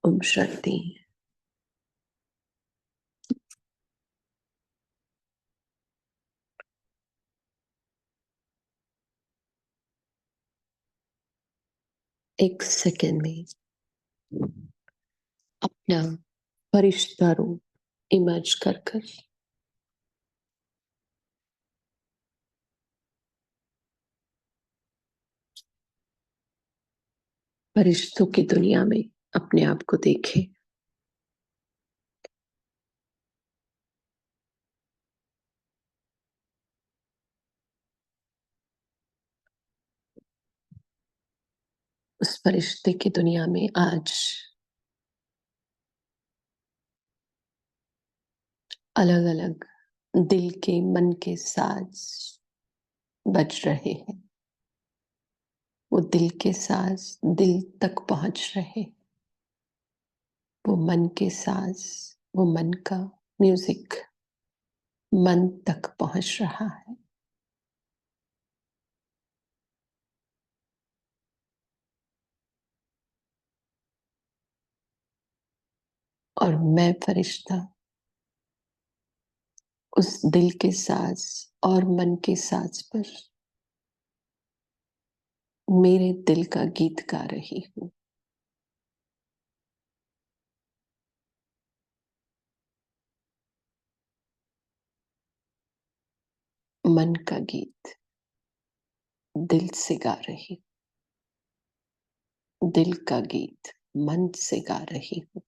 ओम शांति। एक सेकेंड में अपना फरिश्ता रूप इमेज कर कर फरिश्तों की दुनिया में अपने आप को देखें। उस फरिश्ते की दुनिया में आज अलग अलग दिल के मन के साज बज रहे हैं। वो दिल के साज दिल तक पहुंच रहे। वो मन के साज, वो मन का म्यूजिक मन तक पहुंच रहा है। और मैं फरिश्ता उस दिल के साज और मन के साज पर मेरे दिल का गीत गा रही हूं। मन का गीत दिल से गा रही हूं। दिल का गीत मन से गा रही हूं।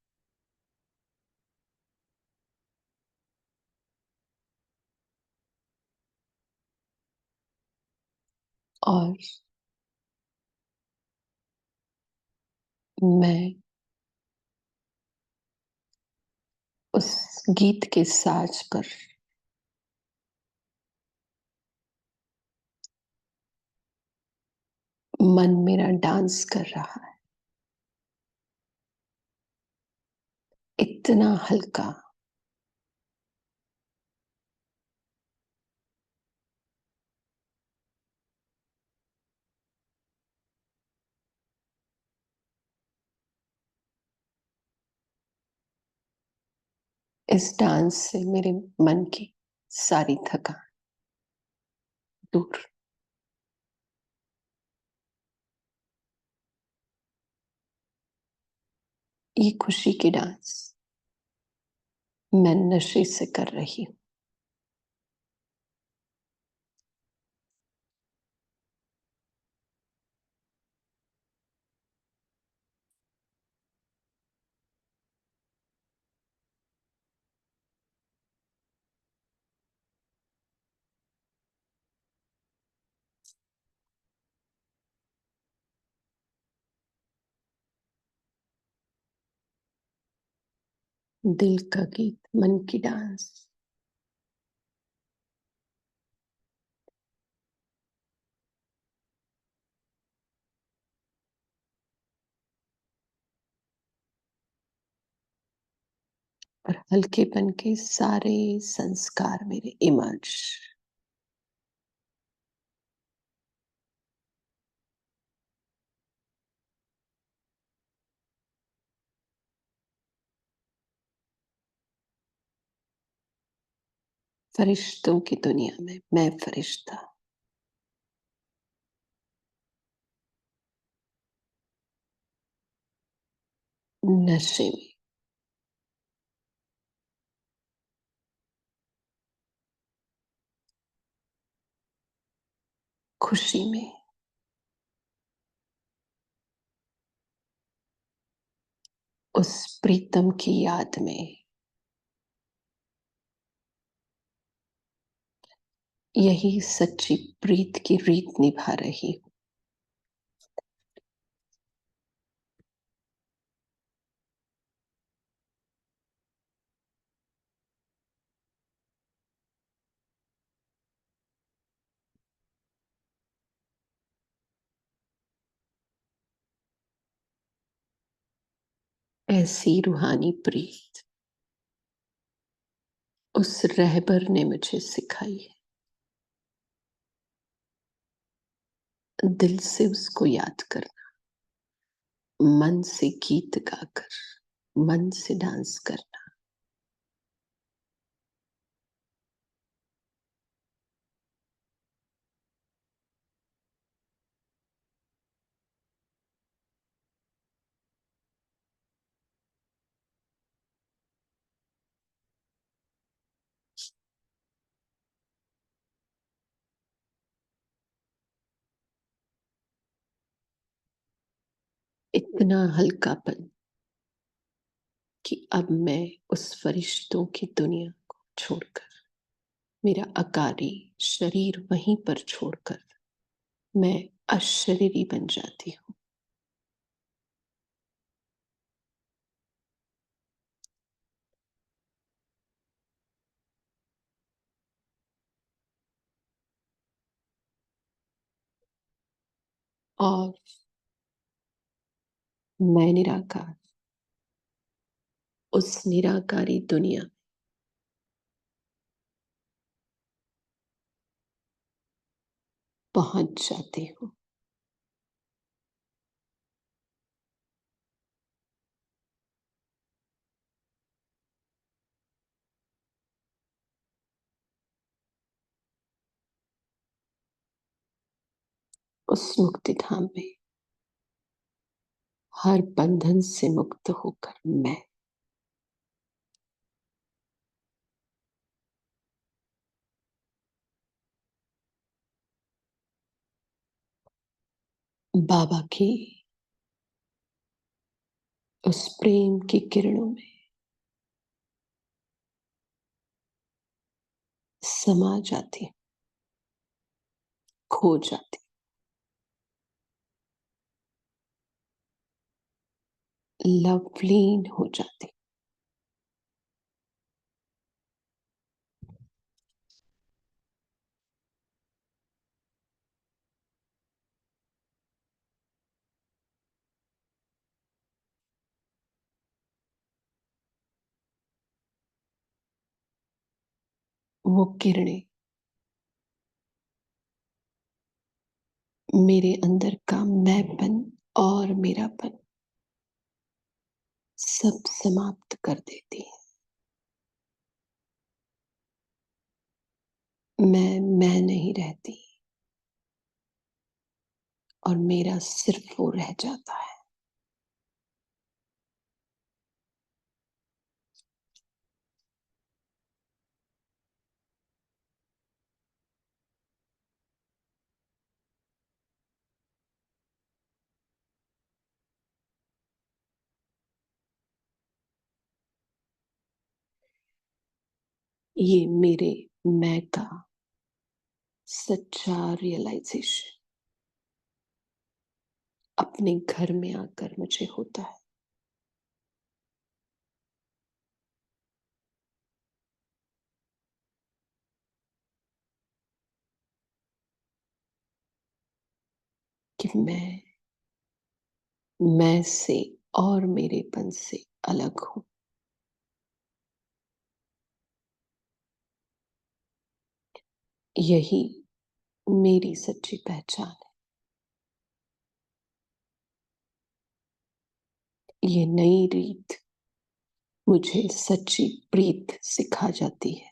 और मैं उस गीत के साज पर मन मेरा डांस कर रहा है। इतना हल्का, इस डांस से मेरे मन की सारी थकान दूर। ये खुशी की डांस मैं नशे से कर रही हूं। दिल का गीत, मन की डांस। और हल्केपन के सारे संस्कार मेरे इमर्ज। फरिश्तों की दुनिया में मैं फरिश्ता नशे में, खुशी में, उस प्रीतम की याद में यही सच्ची प्रीत की रीत निभा रही हूं। ऐसी रूहानी प्रीत उस रहबर ने मुझे सिखाई है। दिल से उसको याद करना, मन से गीत गाकर मन से डांस करना। इतना हल्कापन कि अब मैं उस फरिश्तों की दुनिया को छोड़कर, मेरा अकारी शरीर वहीं पर छोड़कर मैं अशरीरी बन जाती हूँ। और मैं निराकार उस निराकारी दुनिया पहुंच जाती हूँ। उस मुक्ति धाम में हर बंधन से मुक्त होकर मैं बाबा की उस प्रेम की किरणों में समा जाती, खो जाती, लवलीन हो जाती। वो किरणें मेरे अंदर का मैंपन और मेरापन सब समाप्त कर देती है। मैं नहीं रहती और मेरा सिर्फ वो रह जाता है। ये मेरे मैं का सच्चा रियलाइजेशन अपने घर में आकर मुझे होता है कि मैं से और मेरेपन से अलग हूं। यही मेरी सच्ची पहचान है। ये नई रीत मुझे सच्ची प्रीत सिखा जाती है।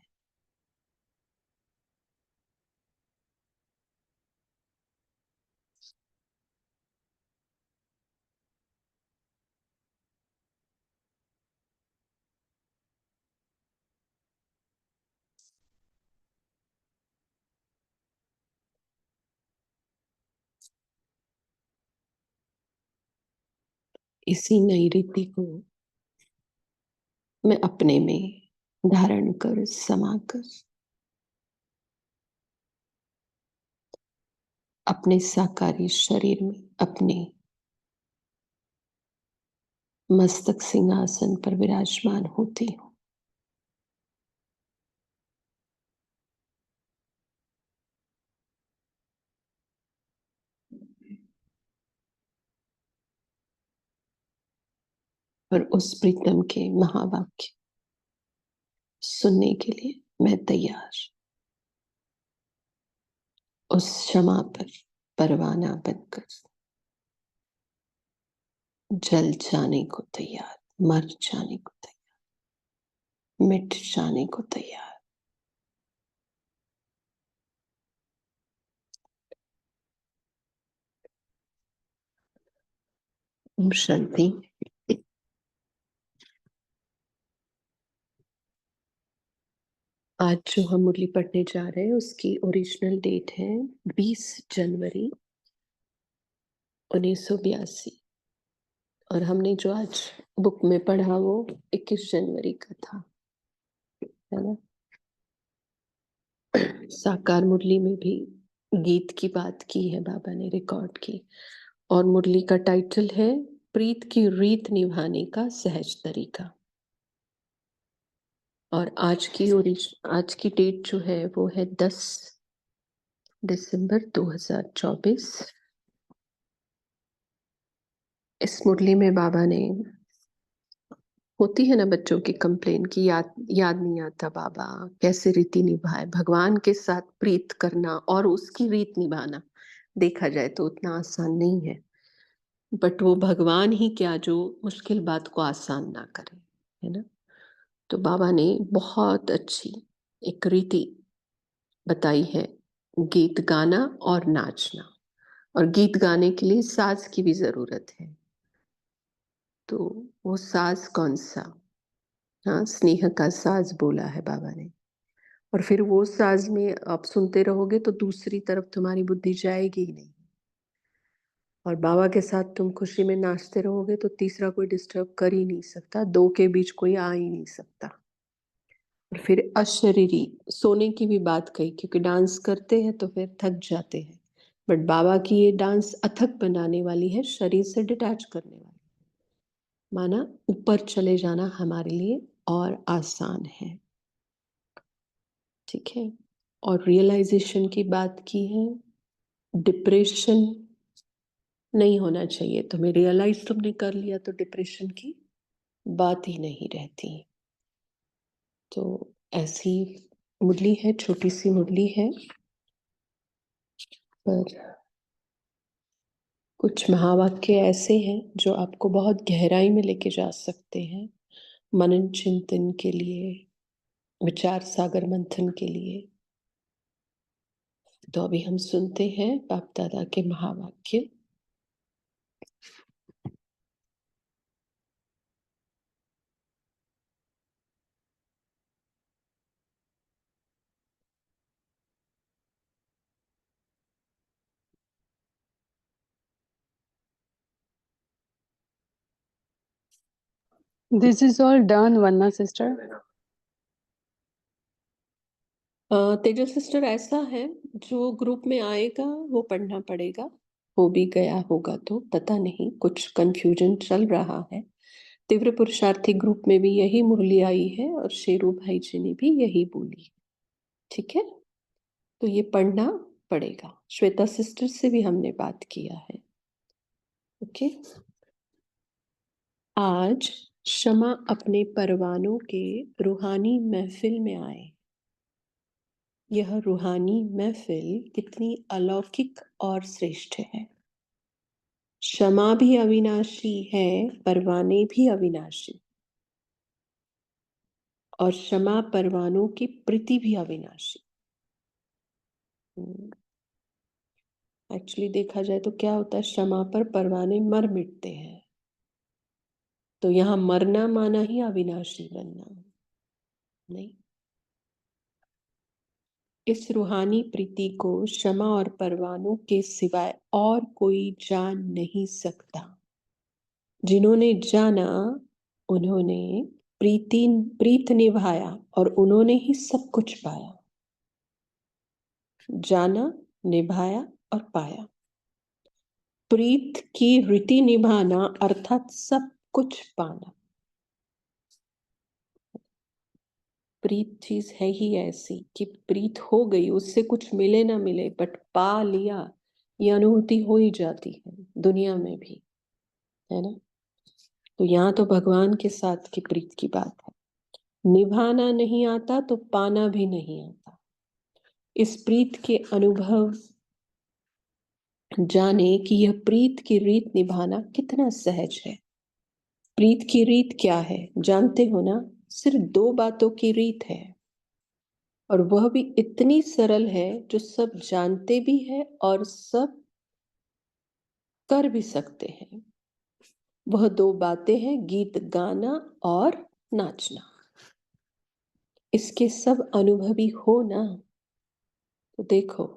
इसी नई रीति को मैं अपने में धारण कर समाकर अपने साकारी शरीर में अपने मस्तक सिंहासन पर विराजमान होती हूँ। और उस प्रीतम के महावाक्य सुनने के लिए मैं तैयार, उस क्षमा पर परवाना बनकर जल जाने को तैयार। मर जाने को तैयार, मिट जाने को तैयार। ओम शांति। आज जो हम मुरली पढ़ने जा रहे हैं उसकी ओरिजिनल डेट है 20 जनवरी 1982 और हमने जो आज बुक में पढ़ा वो 21 जनवरी का था, है ना। साकार मुरली में भी गीत की बात की है, बाबा ने रिकॉर्ड की, और मुरली का टाइटल है प्रीत की रीत निभाने का सहज तरीका। और आज की डेट जो है वो है 10 दिसंबर 2024। इस मुरली में बाबा ने, होती है ना बच्चों की कंप्लेन की याद नहीं आता बाबा कैसे रीति निभाए, भगवान के साथ प्रीत करना और उसकी रीत निभाना देखा जाए तो उतना आसान नहीं है, बट वो भगवान ही क्या जो मुश्किल बात को आसान ना करे, है ना। तो बाबा ने बहुत अच्छी एक रीति बताई है, गीत गाना और नाचना, और गीत गाने के लिए साज की भी जरूरत है। तो वो साज कौन सा? हाँ, स्नेह का साज बोला है बाबा ने। और फिर वो साज में आप सुनते रहोगे तो दूसरी तरफ तुम्हारी बुद्धि जाएगी ही नहीं, और बाबा के साथ तुम खुशी में नाचते रहोगे तो तीसरा कोई डिस्टर्ब कर ही नहीं सकता, दो के बीच कोई आ ही नहीं सकता। और फिर अशरीरी सोने की भी बात कही, क्योंकि डांस करते हैं तो फिर थक जाते हैं, बट बाबा की ये डांस अथक बनाने वाली है, शरीर से डिटैच करने वाली, माना ऊपर चले जाना हमारे लिए और आसान है, ठीक है। और रियलाइजेशन की बात की है, डिप्रेशन नहीं होना चाहिए, तुम्हें रियलाइज तुमने कर लिया तो डिप्रेशन की बात ही नहीं रहती। तो ऐसी मुरली है, छोटी सी मुरली है, पर कुछ महावाक्य ऐसे हैं जो आपको बहुत गहराई में लेके जा सकते हैं, मनन चिंतन के लिए, विचार सागर मंथन के लिए। तो अभी हम सुनते हैं बाप दादा के महावाक्य। This is all done, Vanna sister. Tejas sister, ऐसा है जो ग्रुप में आएगा वो पढ़ना पड़ेगा, हो भी गया होगा तो पता नहीं, कुछ कंफ्यूजन चल रहा है। तीव्र पुरुषार्थी ग्रुप में भी यही मुरली आई है और शेरू भाई जी ने भी यही बोली, ठीक है। तो ये पढ़ना पड़ेगा। श्वेता सिस्टर से भी हमने बात किया है, ओके। आज शमा अपने परवानों के रूहानी महफिल में आए। यह रूहानी महफिल कितनी अलौकिक और श्रेष्ठ है। क्षमा भी अविनाशी है, परवाने भी अविनाशी, और क्षमा परवानों की प्रीति भी अविनाशी। एक्चुअली देखा जाए तो क्या होता है, क्षमा पर परवाने मर मिटते हैं, तो यहाँ मरना माना ही अविनाशी बनना नहीं। इस रूहानी प्रीति को क्षमा और परवानों के सिवाय और कोई जान नहीं सकता। जिन्होंने जाना उन्होंने प्रीत निभाया और उन्होंने ही सब कुछ पाया। जाना, निभाया और पाया। प्रीत की रीति निभाना अर्थात सब कुछ पाना। प्रीत चीज है ही ऐसी कि प्रीत हो गई, उससे कुछ मिले ना मिले, बट पा लिया, ये अनुभूति हो ही जाती है दुनिया में भी, है ना। तो यहाँ तो भगवान के साथ की प्रीत की बात है। निभाना नहीं आता तो पाना भी नहीं आता। इस प्रीत के अनुभव जाने कि यह प्रीत की रीत निभाना कितना सहज है। प्रीत की रीत क्या है जानते हो ना? सिर्फ 2 बातों की रीत है, और वह भी इतनी सरल है जो सब जानते भी है और सब कर भी सकते हैं। वह 2 बातें हैं गीत गाना और नाचना। इसके सब अनुभवी हो ना, तो देखो,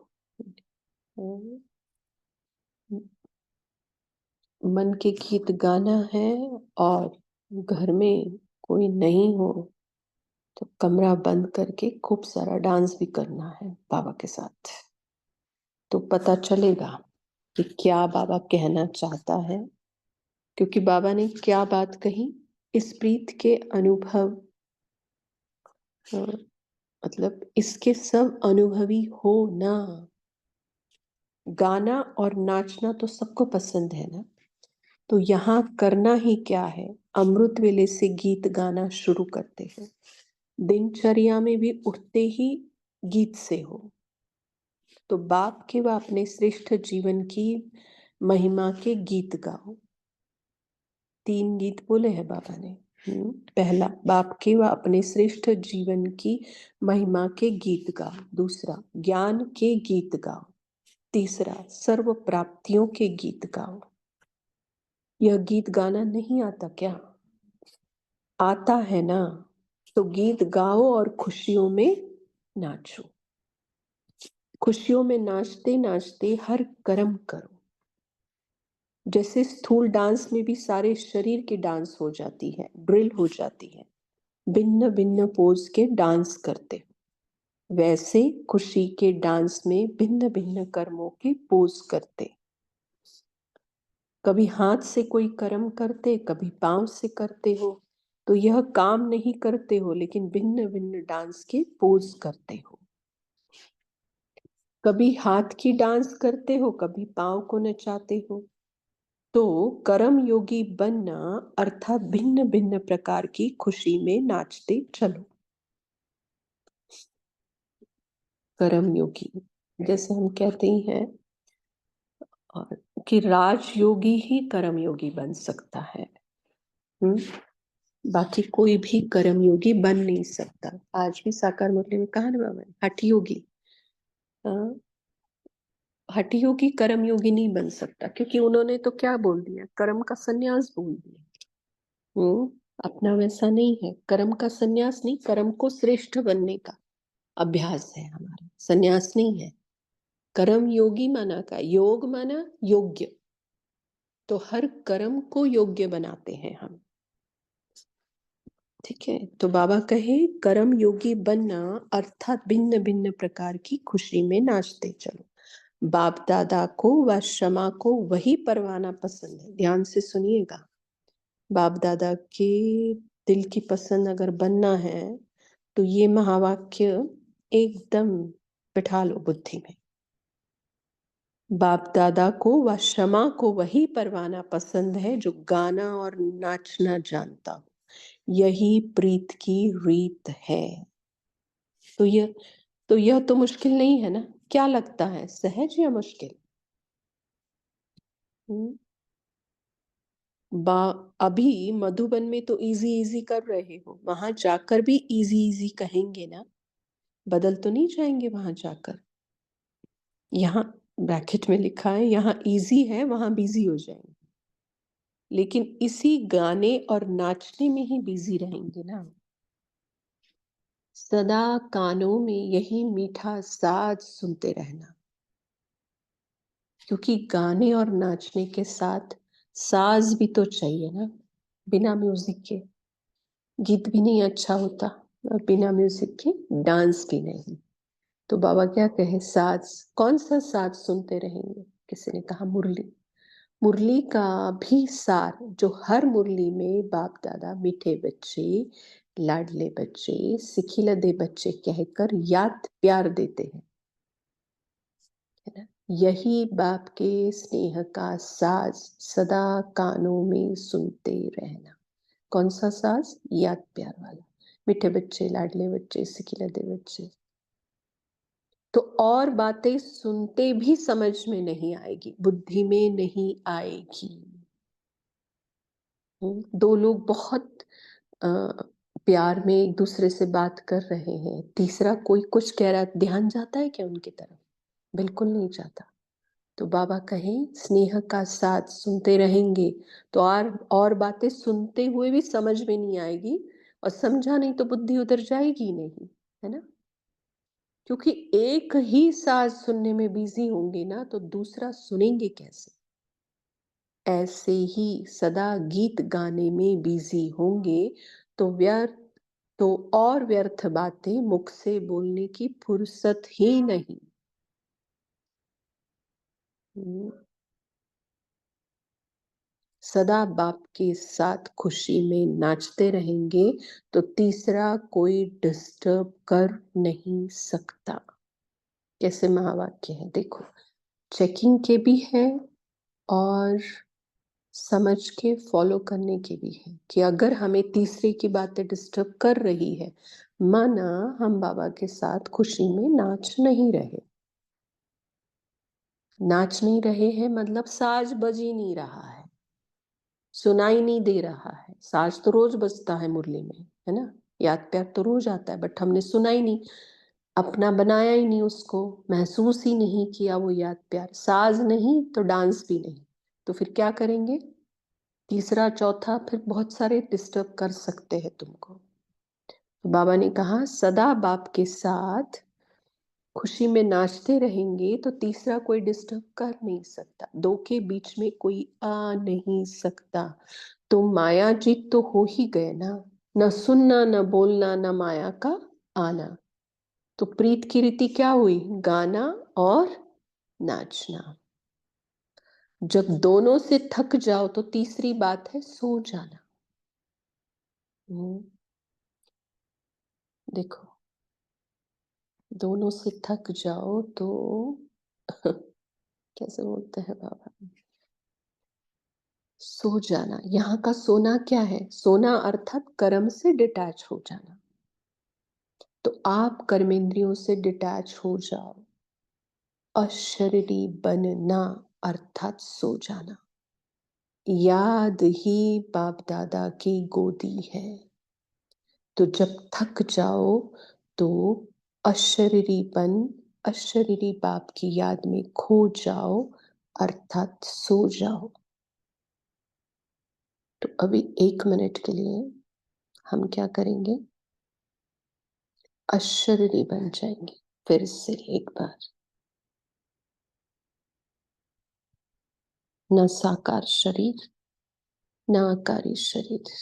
मन के गीत गाना है, और घर में कोई नहीं हो तो कमरा बंद करके खूब सारा डांस भी करना है बाबा के साथ। तो पता चलेगा कि क्या बाबा कहना चाहता है, क्योंकि बाबा ने क्या बात कही। इस प्रीत के अनुभव, मतलब इसके सब अनुभवी हो ना। गाना और नाचना तो सबको पसंद है ना, तो यहाँ करना ही क्या है? अमृत वेले से गीत गाना शुरू करते हैं। दिनचर्या में भी उठते ही गीत से हो, तो बाप के व अपने श्रेष्ठ जीवन की महिमा के गीत गाओ। 3 गीत बोले हैं बाबा ने। पहला, बाप के व अपने श्रेष्ठ जीवन की महिमा के गीत गाओ। दूसरा, ज्ञान के गीत गाओ। तीसरा, सर्व प्राप्तियों के गीत गाओ। यह गीत गाना नहीं आता क्या? आता है ना, तो गीत गाओ और खुशियों में नाचो। खुशियों में नाचते नाचते हर कर्म करो। जैसे स्थूल डांस में भी सारे शरीर की डांस हो जाती है, ड्रिल हो जाती है, भिन्न भिन्न पोज के डांस करते हो, वैसे खुशी के डांस में भिन्न भिन्न कर्मों के पोज करते। कभी हाथ से कोई कर्म करते, कभी पांव से करते हो, तो यह काम नहीं करते हो, लेकिन भिन्न भिन्न डांस के पोज करते हो। कभी हाथ की डांस करते हो, कभी पांव को नचाते हो। तो कर्म योगी बनना अर्थात भिन्न भिन्न प्रकार की खुशी में नाचते चलो। कर्म योगी, जैसे हम कहते ही हैं कि राजयोगी ही कर्म योगी बन सकता है। बाकी कोई भी कर्म योगी बन नहीं सकता। आज भी साकार मुरली में कहा ना बाबा ने, हठ योगी। हठ योगी कर्म योगी नहीं बन सकता, क्योंकि उन्होंने तो क्या बोल दिया? कर्म का संन्यास बोल दिया। अपना वैसा नहीं है। कर्म का संन्यास नहीं, कर्म को श्रेष्ठ बनने का अभ्यास है हमारा, संन्यास नहीं है। कर्म योगी माना का, योग माना योग्य, तो हर कर्म को योग्य बनाते हैं हम। ठीक है, तो बाबा कहे कर्म योगी बनना अर्थात भिन्न भिन्न प्रकार की खुशी में नाचते चलो। बाप दादा को व क्षमा को वही परवाना पसंद है। ध्यान से सुनिएगा, बाप दादा के दिल की पसंद अगर बनना है तो ये महावाक्य एकदम बिठा लो बुद्धि में। बाप दादा को व क्षमा को वही परवाना पसंद है जो गाना और नाचना जानता हो। यही प्रीत की रीत है। तो यह तो मुश्किल नहीं है ना? क्या लगता है, सहज या मुश्किल? अभी मधुबन में तो इजी इजी कर रहे हो, वहां जाकर भी इजी इजी कहेंगे ना? बदल तो नहीं जाएंगे वहां जाकर? यहाँ ब्रैकेट में लिखा है, यहाँ इजी है, वहां बिजी हो जाएंगे, लेकिन इसी गाने और नाचने में ही बिजी रहेंगे ना। सदा कानों में यही मीठा साज सुनते रहना, क्योंकि गाने और नाचने के साथ साज भी तो चाहिए ना। बिना म्यूजिक के गीत भी नहीं अच्छा होता, और बिना म्यूजिक के डांस भी नहीं। तो बाबा क्या कहे, साज, कौन सा साज सुनते रहेंगे? किसी ने कहा मुरली। मुरली का भी सार, जो हर मुरली में बाप दादा मीठे बच्चे, लाडले बच्चे, सिखिलदे बच्चे कहकर याद प्यार देते हैं, है ना? यही बाप के स्नेह का साज सदा कानों में सुनते रहना। कौन सा साज? याद प्यार वाला। मीठे बच्चे, लाडले बच्चे, सिखिलदे बच्चे। तो और बातें सुनते भी समझ में नहीं आएगी, बुद्धि में नहीं आएगी। दो लोग बहुत अ, प्यार में एक दूसरे से बात कर रहे हैं, तीसरा कोई कुछ कह रहा है, ध्यान जाता है क्या उनकी तरफ? बिल्कुल नहीं जाता। तो बाबा कहें स्नेह का साथ सुनते रहेंगे तो और बातें सुनते हुए भी समझ में नहीं आएगी, और समझा नहीं तो बुद्धि उधर जाएगी ही नहीं, है ना? क्योंकि एक ही साज सुनने में बिजी होंगे ना, तो दूसरा सुनेंगे कैसे? ऐसे ही सदा गीत गाने में बिजी होंगे तो व्यर्थ बातें मुख से बोलने की फुर्सत ही नहीं। हम्म, सदा बाप के साथ खुशी में नाचते रहेंगे तो तीसरा कोई डिस्टर्ब कर नहीं सकता। कैसे महावाक्य है देखो, चेकिंग के भी है और समझ के फॉलो करने की भी है कि अगर हमें तीसरे की बातें डिस्टर्ब कर रही है, माना हम बाबा के साथ खुशी में नाच नहीं रहे हैं मतलब साज बज ही नहीं रहा है, सुनाई नहीं दे रहा है। साज तो रोज बजता है मुरली में, है ना? याद प्यार तो रोज आता है, बट हमने सुना ही नहीं, अपना बनाया ही नहीं, उसको महसूस ही नहीं किया वो याद प्यार। साज नहीं तो डांस भी नहीं, तो फिर क्या करेंगे? तीसरा चौथा फिर बहुत सारे डिस्टर्ब कर सकते हैं तुमको। तो बाबा ने कहा सदा बाप के साथ खुशी में नाचते रहेंगे तो तीसरा कोई डिस्टर्ब कर नहीं सकता, दो के बीच में कोई आ नहीं सकता। तो माया जीत तो हो ही गए ना, न सुनना न बोलना न माया का आना। तो प्रीत की रीति क्या हुई? गाना और नाचना। जब दोनों से थक जाओ तो तीसरी बात है सो जाना। देखो, दोनों से थक जाओ तो कैसे बोलते हैं बाबा, सो जाना। यहाँ का सोना क्या है? सोना अर्थात कर्म से डिटैच हो जाना। तो आप कर्मेंद्रियों से डिटैच हो जाओ, अशरीरी बनना अर्थात सो जाना। याद ही बाप दादा की गोदी है। तो जब थक जाओ तो अशरीरीपन, अशरीरी बाप की याद में खो जाओ अर्थात सो जाओ। तो अभी 1 मिनट के लिए हम क्या करेंगे? अशरीरी बन जाएंगे। फिर से एक बार, न साकार शरीर न आकारी शरीर,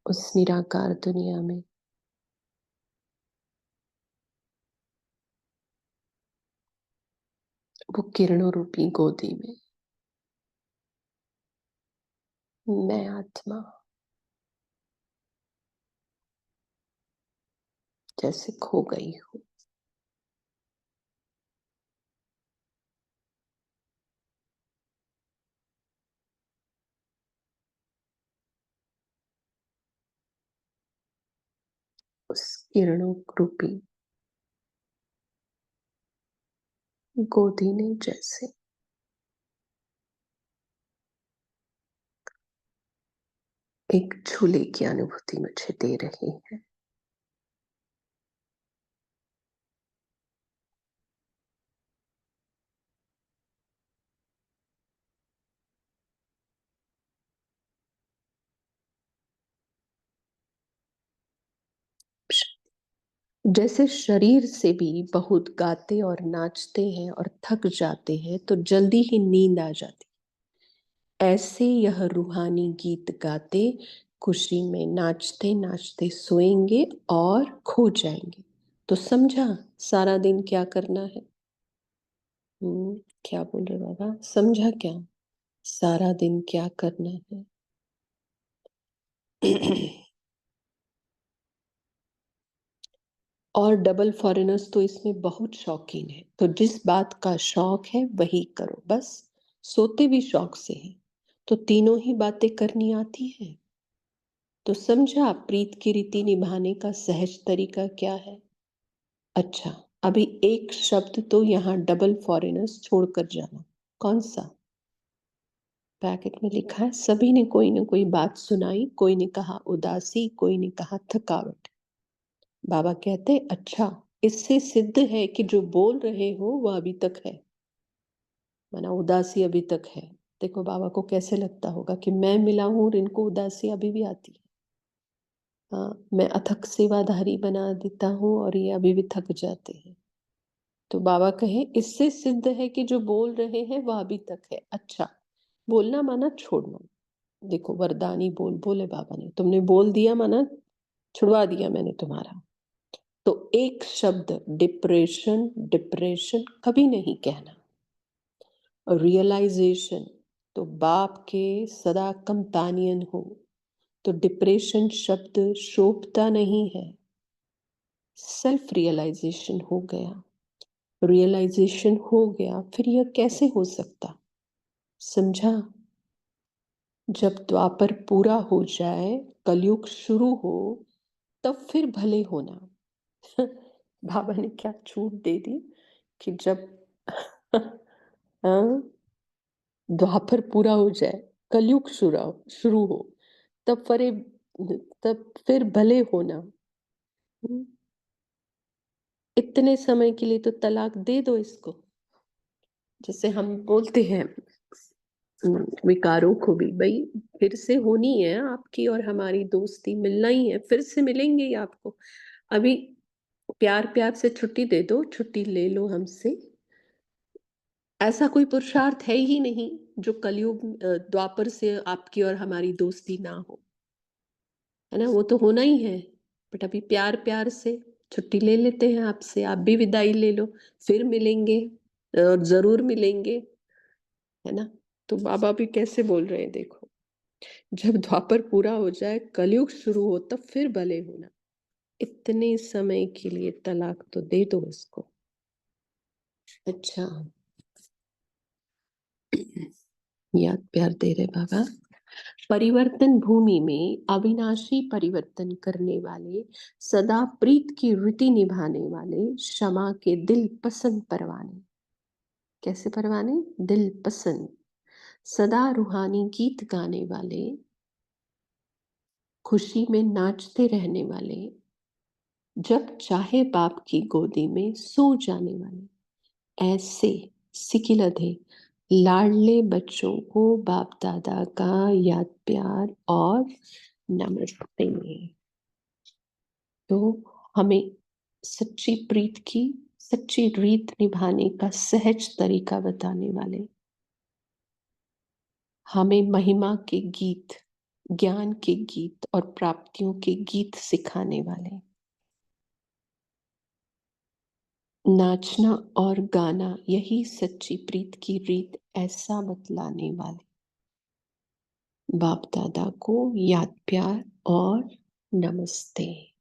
उस निराकार दुनिया में वो किरणों रूपी गोदी में मैं आत्मा जैसे खो गई हूँ। उस किरणों रूपी गोदी ने जैसे एक झूले की अनुभूति मुझे दे रही है। जैसे शरीर से भी बहुत गाते और नाचते हैं और थक जाते हैं तो जल्दी ही नींद आ जाती, ऐसे यह रूहानी गीत गाते खुशी में नाचते नाचते सोएंगे और खो जाएंगे। तो समझा सारा दिन क्या करना है? क्या बोल रहे बाबा? समझा क्या सारा दिन क्या करना है? और डबल फॉरेनर्स तो इसमें बहुत शौकीन है, तो जिस बात का शौक है वही करो बस। सोते भी शौक से हैं तो तीनों ही बातें करनी आती है। तो समझा प्रीत की रीति निभाने का सहज तरीका क्या है? अच्छा, अभी एक शब्द तो यहाँ डबल फॉरेनर्स छोड़कर जाना। कौन सा? पैकेट में लिखा है, सभी ने कोई ना कोई बात सुनाई, कोई ने कहा उदासी, कोई ने कहा थकावट। बाबा कहते अच्छा, इससे सिद्ध है कि जो बोल रहे हो वह अभी तक है, माना उदासी अभी तक है। देखो बाबा को कैसे लगता होगा कि मैं मिला हूं और इनको उदासी अभी भी आती है। हाँ, मैं अथक सेवाधारी बना देता हूँ और ये अभी भी थक जाते हैं। तो बाबा कहे इससे सिद्ध है कि जो बोल रहे हैं वह अभी तक है। अच्छा, बोलना माना छोड़ना। देखो वरदानी बोल बोले बाबा ने, तुमने बोल दिया माना छुड़वा दिया मैंने तुम्हारा। तो एक शब्द डिप्रेशन डिप्रेशन कभी नहीं कहना। रियलाइजेशन, तो बाप के सदा कंपेनियन हो, तो डिप्रेशन शब्द शोभता नहीं है। सेल्फ रियलाइजेशन हो गया, रियलाइजेशन हो गया, फिर यह कैसे हो सकता? समझा? जब द्वापर पूरा हो जाए, कलयुग शुरू हो, तब फिर भले होना। बाबा ने क्या छूट दे दी कि जब हाँ, द्वापर पूरा हो जाए, कलयुग शुरू हो, तब फरे तब फिर भले होना। इतने समय के लिए तो तलाक दे दो इसको। जैसे हम बोलते हैं विकारों को भी, भाई फिर से होनी है आपकी और हमारी दोस्ती, मिलना ही है, फिर से मिलेंगे ही आपको। अभी प्यार प्यार से छुट्टी दे दो, छुट्टी ले लो हमसे। ऐसा कोई पुरुषार्थ है ही नहीं जो कलयुग द्वापर से आपकी और हमारी दोस्ती ना हो, है ना? वो तो होना ही है। बट अभी प्यार प्यार से छुट्टी ले लेते हैं आपसे, आप भी विदाई ले लो, फिर मिलेंगे और जरूर मिलेंगे, है ना? तो बाबा भी कैसे बोल रहे हैं देखो, जब द्वापर पूरा हो जाए, कलयुग शुरू हो, तब फिर भले होना। इतने समय के लिए तलाक तो दे दो इसको। अच्छा, याद प्यार दे रहे बाबा। परिवर्तन भूमि में अविनाशी परिवर्तन करने वाले, सदा प्रीत की रीति निभाने वाले, क्षमा के दिल पसंद परवाने। कैसे परवाने? दिल पसंद। सदा रूहानी गीत गाने वाले, खुशी में नाचते रहने वाले, जब चाहे बाप की गोदी में सो जाने वाले, ऐसे सिकिलधे लाडले बच्चों को बाप दादा का याद प्यार और नमस्ते। तो हमें सच्ची प्रीत की सच्ची रीत निभाने का सहज तरीका बताने वाले, हमें महिमा के गीत, ज्ञान के गीत और प्राप्तियों के गीत सिखाने वाले, नाचना और गाना यही सच्ची प्रीत की रीत ऐसा बतलाने वाले बाप दादा को याद प्यार और नमस्ते।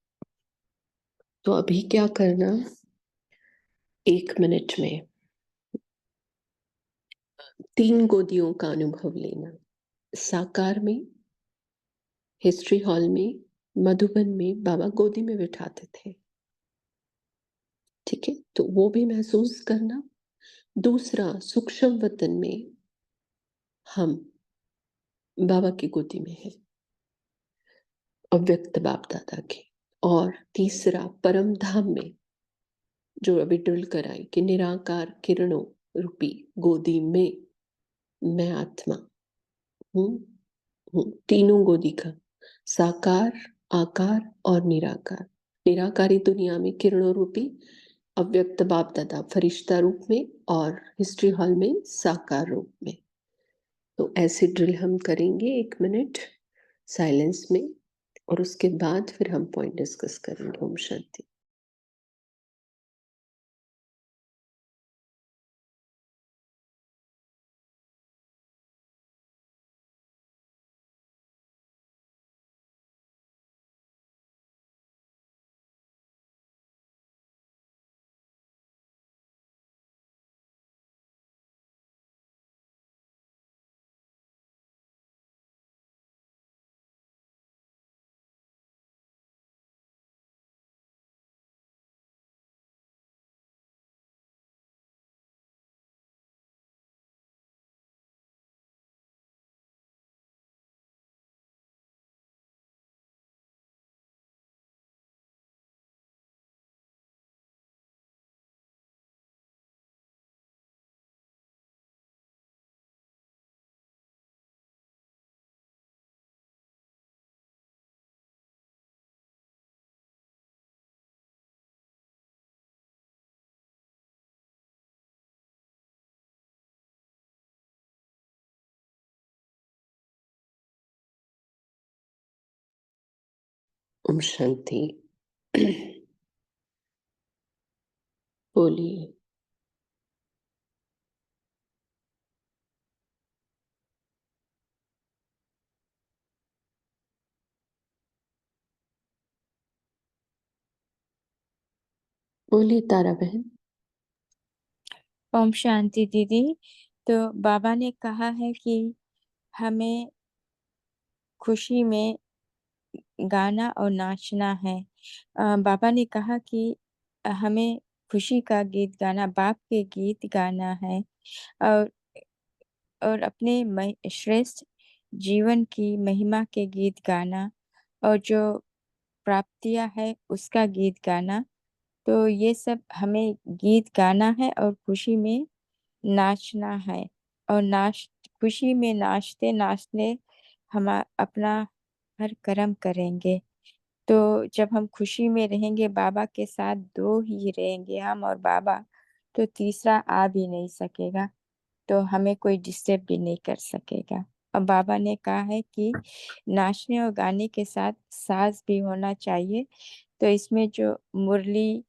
तो अभी क्या करना, 1 मिनट में 3 गोदियों का अनुभव लेना। साकार में, हिस्ट्री हॉल में, मधुबन में बाबा गोदी में बिठाते थे, ठीक है? तो वो भी महसूस करना। दूसरा, सूक्ष्म वतन में हम बाबा की गोदी में है, अव्यक्त बाप दादा के। और तीसरा, परम धाम में जो अभी ड्रिल कराई कि निराकार किरणों रूपी गोदी में मैं आत्मा हूँ। तीनों गोदी का, साकार, आकार और निराकार। निराकारी दुनिया में किरणों रूपी अव्यक्त बाप दादा फरिश्ता रूप में, और हिस्ट्री हॉल में साकार रूप में। तो ऐसे ड्रिल हम करेंगे 1 मिनट साइलेंस में, और उसके बाद फिर हम पॉइंट डिस्कस करेंगे। ओम शांति। ओम शांति। बोलिए। बोलिए तारा बहन। ओम शांति दीदी। तो बाबा ने कहा है कि हमें खुशी में गाना और नाचना है। बाबा ने कहा कि हमें खुशी का गीत गाना, बाप के गीत गाना है और अपने श्रेष्ठ जीवन की महिमा के गीत गाना और जो प्राप्तियां है उसका गीत गाना। तो ये सब हमें गीत गाना है और खुशी में नाचना है और खुशी में नाचते नाचते हम अपना हर कर्म करेंगे। तो जब हम खुशी में रहेंगे, बाबा के साथ दो ही रहेंगे, हम और बाबा, तो तीसरा आ भी नहीं सकेगा, तो हमें कोई डिस्टर्ब भी नहीं कर सकेगा। और बाबा ने कहा है कि नाचने और गाने के साथ साज भी होना चाहिए। तो इसमें जो मुरली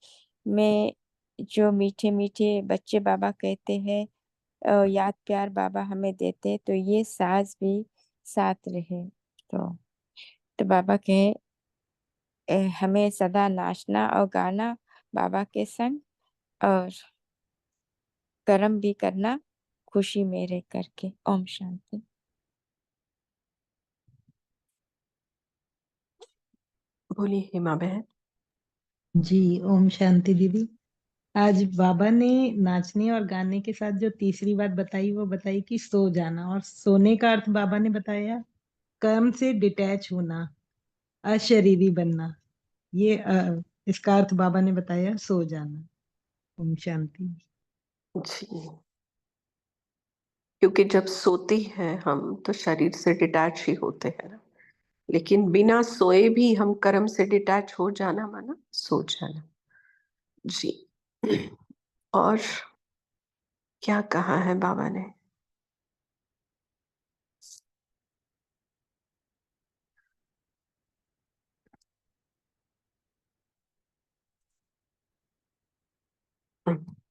में जो मीठे मीठे बच्चे बाबा कहते हैं, याद प्यार बाबा हमें देते हैं, तो ये साज भी साथ रहे। तो बाबा कहे हमें सदा नाचना और गाना बाबा के संग और कर्म भी करना खुशी में रह करके। ओम शांति। बोलिए हेमा बहन। जी, ओम शांति दीदी। आज बाबा ने नाचने और गाने के साथ जो तीसरी बात बताई वो बताई कि सो जाना, और सोने का अर्थ बाबा ने बताया कर्म से डिटैच होना, अशरीरी बनना। ये इसका अर्थ बाबा ने बताया सो जाना। ओम शांति। जी, क्योंकि जब सोते हैं हम तो शरीर से डिटैच ही होते हैं ना, लेकिन बिना सोए भी हम कर्म से डिटैच हो जाना माना सो जाना। जी। और क्या कहा है बाबा ने?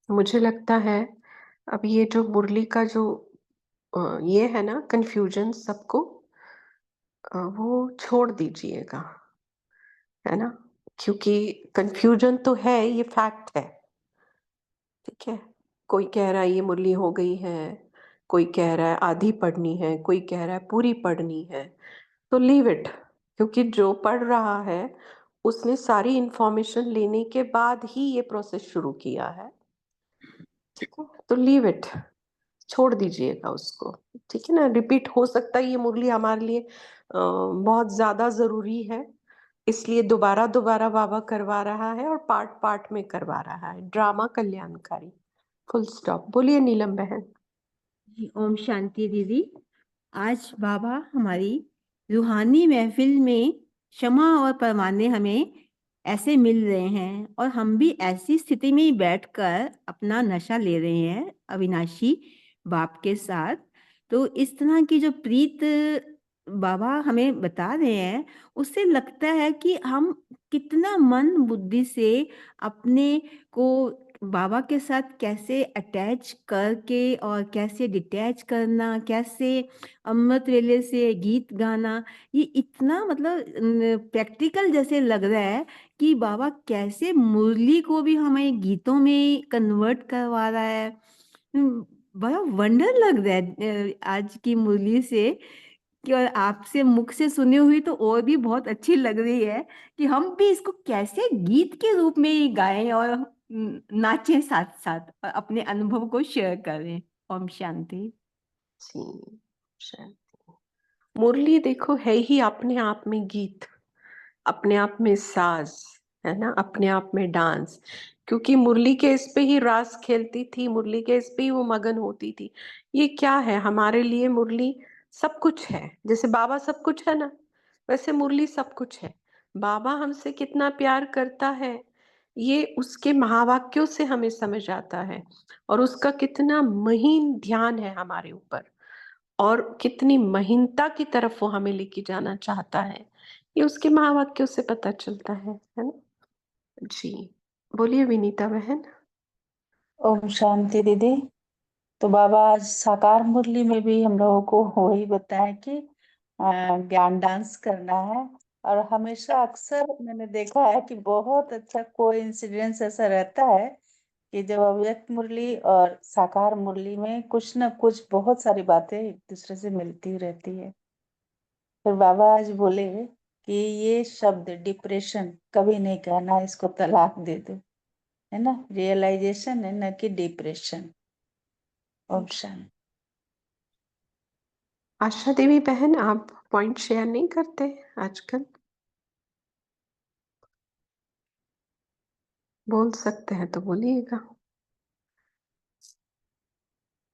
मुझे लगता है अब ये जो मुरली का जो ये है ना कंफ्यूजन सबको, वो छोड़ दीजिएगा, है ना? क्योंकि कंफ्यूजन तो है, ये फैक्ट है। ठीक है। कोई कह रहा है ये मुरली हो गई है, कोई कह रहा है आधी पढ़नी है, कोई कह रहा है पूरी पढ़नी है। तो लीव इट, क्योंकि जो पढ़ रहा है उसने सारी इंफॉर्मेशन लेने के बाद ही ये प्रोसेस शुरू किया है। ठीक है, तो लीव इट, छोड़ दीजिएगा उसको। ठीक है ना? रिपीट हो सकता है ये मुरली हमारे लिए बहुत ज्यादा जरूरी है, इसलिए दोबारा दोबारा बाबा करवा रहा है और पार्ट पार्ट में करवा रहा है। ड्रामा कल्याणकारी, फुल स्टॉप। बोलिए नीलम बहन। जी, ओम शांति दीदी। आज बाबा हमारी रूहानी महफिल में क्षमा और परमाने हमें ऐसे मिल रहे हैं और हम भी ऐसी स्थिति में ही बैठकर अपना नशा ले रहे हैं अविनाशी बाप के साथ। तो इस तरह की जो प्रीत बाबा हमें बता रहे हैं, उससे लगता है कि हम कितना मन बुद्धि से अपने को बाबा के साथ कैसे अटैच करके और कैसे डिटैच करना, कैसे अमृत वेले से गीत गाना, ये इतना मतलब प्रैक्टिकल जैसे लग रहा है कि बाबा कैसे मुरली को भी हमें गीतों में कन्वर्ट करवा रहा है। बड़ा वंडर लग रहा है आज की मुरली से, कि और आपसे मुख से सुनी हुई तो और भी बहुत अच्छी लग रही है कि हम भी इसको कैसे गीत के रूप में ही गाएं और नाचें साथ साथ और अपने अनुभव को शेयर करें। ओम शांति। जी, शांति। मुरली देखो है ही अपने आप में गीत, अपने आप में साज, है ना, अपने आप में डांस। क्योंकि मुरली के इस पे ही रास खेलती थी, मुरली के इस पे ही वो मगन होती थी। ये क्या है हमारे लिए? मुरली सब कुछ है। जैसे बाबा सब कुछ है ना, वैसे मुरली सब कुछ है। बाबा हमसे कितना प्यार करता है ये उसके महावाक्यों से हमें समझ आता है, और उसका कितना महीन ध्यान है हमारे ऊपर, और कितनी महीनता की तरफ वो हमें लेके जाना चाहता है, ये उसके महावाक्यों से पता चलता है ना? जी, बोलिए विनीता बहन। ओम शांति दीदी। तो बाबा आज साकार मुरली में भी हम लोगों को वही बताया कि ज्ञान डांस करना है। और हमेशा अक्सर मैंने देखा है कि बहुत अच्छा कोई इंसिडेंस ऐसा रहता है कि जब अव्यक्त मुरली और साकार मुरली में कुछ न कुछ बहुत सारी बातें एक दूसरे से मिलती रहती है। फिर बाबा आज बोले कि ये शब्द डिप्रेशन कभी नहीं कहना, इसको तलाक दे दो, है ना। रियलाइजेशन है, न कि डिप्रेशन। ओम शांति। आशा देवी बहन, आप पॉइंट शेयर नहीं करते आजकल? बोल सकते हैं तो बोलिएगा।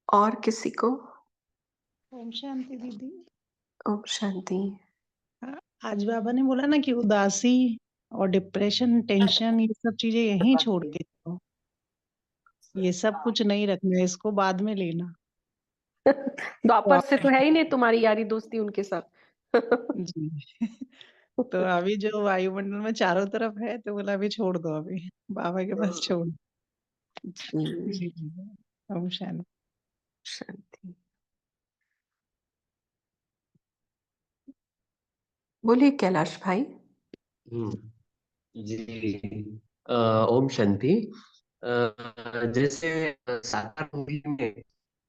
और किसी को? ओम शांति दीदी। ओम शांति। आज बाबा ने बोला ना कि उदासी और डिप्रेशन, टेंशन, ये सब चीजें यहीं छोड़ के जाओ। ये सब कुछ नहीं रखना है, इसको बाद में लेना। द्वापर से तो है ही नहीं तुम्हारी यारी दोस्ती उनके साथ। जी। तो अभी जो वायुमंडल में चारों तरफ है, तो बोला अभी छोड़ दो, अभी बाबा के पास छोड़ दो। जी, जी। ओम शांति। शांति। बोलिए कैलाश भाई। जी। ओम शांति। जैसे साकार मूवी में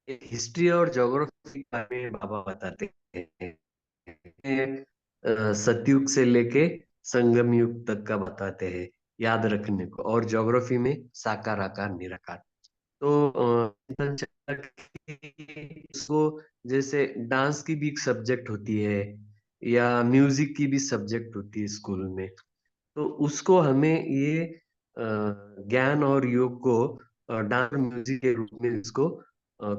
हिस्ट्री और ज्योग्राफी के बारे में बाबा बताते हैं। सतयुग से लेके संगम युग तक का बताते हैं याद रखने को, और ज्योग्राफी में साकार आकार निराकार। तो पता चला कि इसको जैसे डांस की भी एक सब्जेक्ट होती है या म्यूजिक की भी सब्जेक्ट होती है स्कूल में, तो उसको हमें ये ज्ञान और योग को डांस और म्यूजिक के रूप में इसको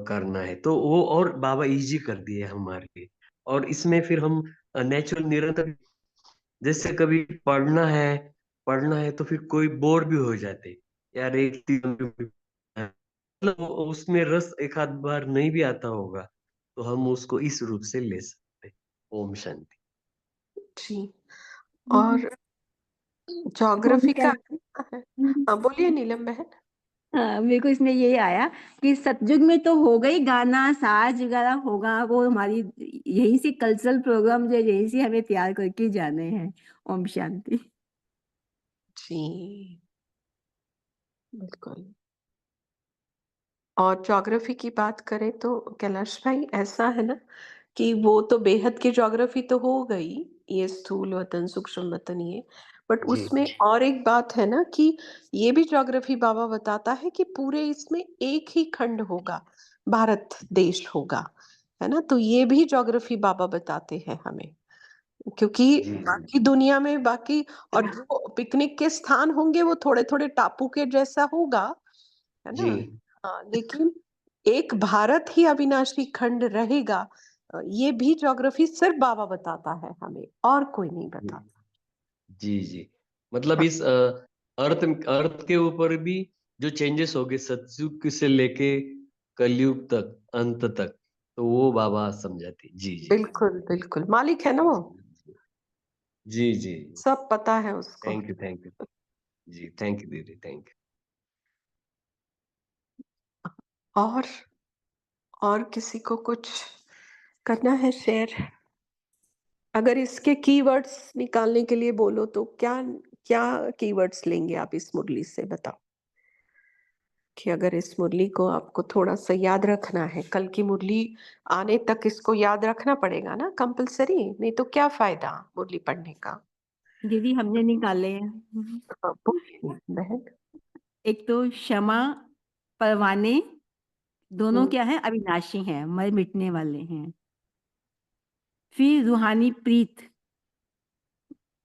करना है। तो वो और बाबा इजी कर दिए हमारे लिए। और इसमें फिर हम नेचुरल निरंतर, जैसे कभी पढ़ना है तो फिर कोई बोर भी हो जाते, यार एक मतलब उसमें रस एक आध बार नहीं भी आता होगा, तो हम उसको इस रूप से ले सकते हैं। ओम शांति। जी। और ज्योग्राफी का है। हाँ, बोलिए नीलम बहन। हाँ, मेरे को इसमें ये आया कि सतयुग में तो हो गई गाना साज वगैरह होगा, वो हमारी यहीं से कल्चरल प्रोग्राम जो यहीं से हमें तैयार करके जाने हैं। ओम शांति। जी, बिल्कुल। और ज्योग्राफी की बात करें तो कैलाश भाई ऐसा है ना कि वो तो बेहद की ज्योग्राफी तो हो गई, ये स्थूल वतन सूक्ष्म वतन ये, बट जी उसमें और एक बात है ना कि ये भी ज्योग्राफी बाबा बताता है कि पूरे इसमें एक ही खंड होगा, भारत देश होगा, है ना। तो ये भी ज्योग्राफी बाबा बताते हैं हमें, क्योंकि जी बाकी दुनिया में बाकी और जो पिकनिक के स्थान होंगे वो थोड़े थोड़े टापू के जैसा होगा, है ना। जी हाँ, लेकिन एक भारत ही अविनाशी खंड रहेगा, ये भी ज्योग्राफी सिर्फ बाबा बताता है हमें, और कोई नहीं बताता। जी जी। मतलब इस अर्थ अर्थ के ऊपर भी जो चेंजेस हो गए सतयुग से लेके कलयुग तक, अंत तक, तो वो बाबा समझाते। जी जी बिल्कुल बिल्कुल, मालिक है ना वो, जी जी। सब पता है उसको। Thank you thank you. जी थैंक यू दीदी, थैंक और और किसी को कुछ करना है शेयर? अगर इसके कीवर्ड्स निकालने के लिए बोलो तो क्या क्या कीवर्ड्स लेंगे आप इस मुरली से, बताओ। कि अगर इस मुरली को आपको थोड़ा सा याद रखना है, कल की मुरली आने तक इसको याद रखना पड़ेगा ना कंपलसरी, नहीं तो क्या फायदा मुरली पढ़ने का। दीदी हमने निकाले हैं। हाँ, बोलिए बहन। एक तो क्षमा, परवाने, दोनों हम्म, क्या है, अविनाशी हैं, मर मिटने वाले हैं। फिर रूहानी प्रीत,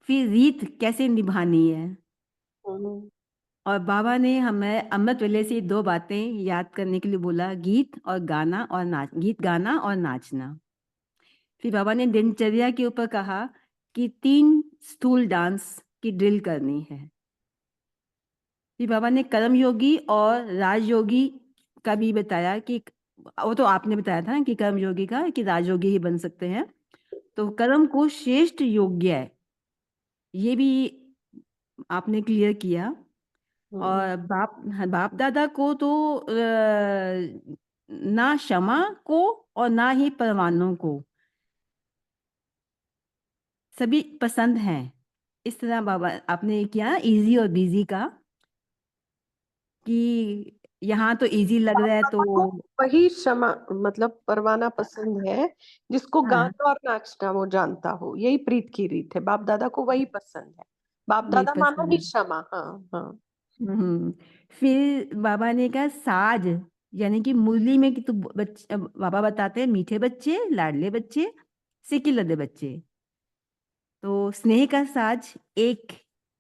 फिर रीत कैसे निभानी है। हम्म, और बाबा ने हमें अमृत वेले से दो बातें याद करने के लिए बोला, गीत और गाना और नाच, गीत गाना और नाचना। फिर बाबा ने दिनचर्या के ऊपर कहा कि 3 स्थूल डांस की ड्रिल करनी है। फिर बाबा ने कर्म योगी और राजयोगी का भी बताया कि वो तो आपने बताया था ना कि कर्म योगी का कि राजयोगी ही बन सकते हैं। तो कर्म को श्रेष्ठ योग्य है ये भी आपने क्लियर किया। हम्म, और बाप दादा को तो ना क्षमा को और ना ही परवानों को सभी पसंद हैं। इस तरह बाबा आपने किया इजी और बिजी का, कि यहाँ तो इजी लग रहा है बाबा तो को वही क्षमा मतलब परवाना पसंद है जिसको हाँ गाना और नाचना वो जानता हो। यही प्रीत की रीत है, बाप दादा को वही पसंद है। बाप वही दादा मानो पसंद ही है। क्षमा। हाँ हाँ। फिर बाबा ने कहा साज, यानी कि मुरली में कि बाबा बताते हैं मीठे बच्चे, लाडले बच्चे, सिक्की लदे बच्चे। तो स्नेह का साज एक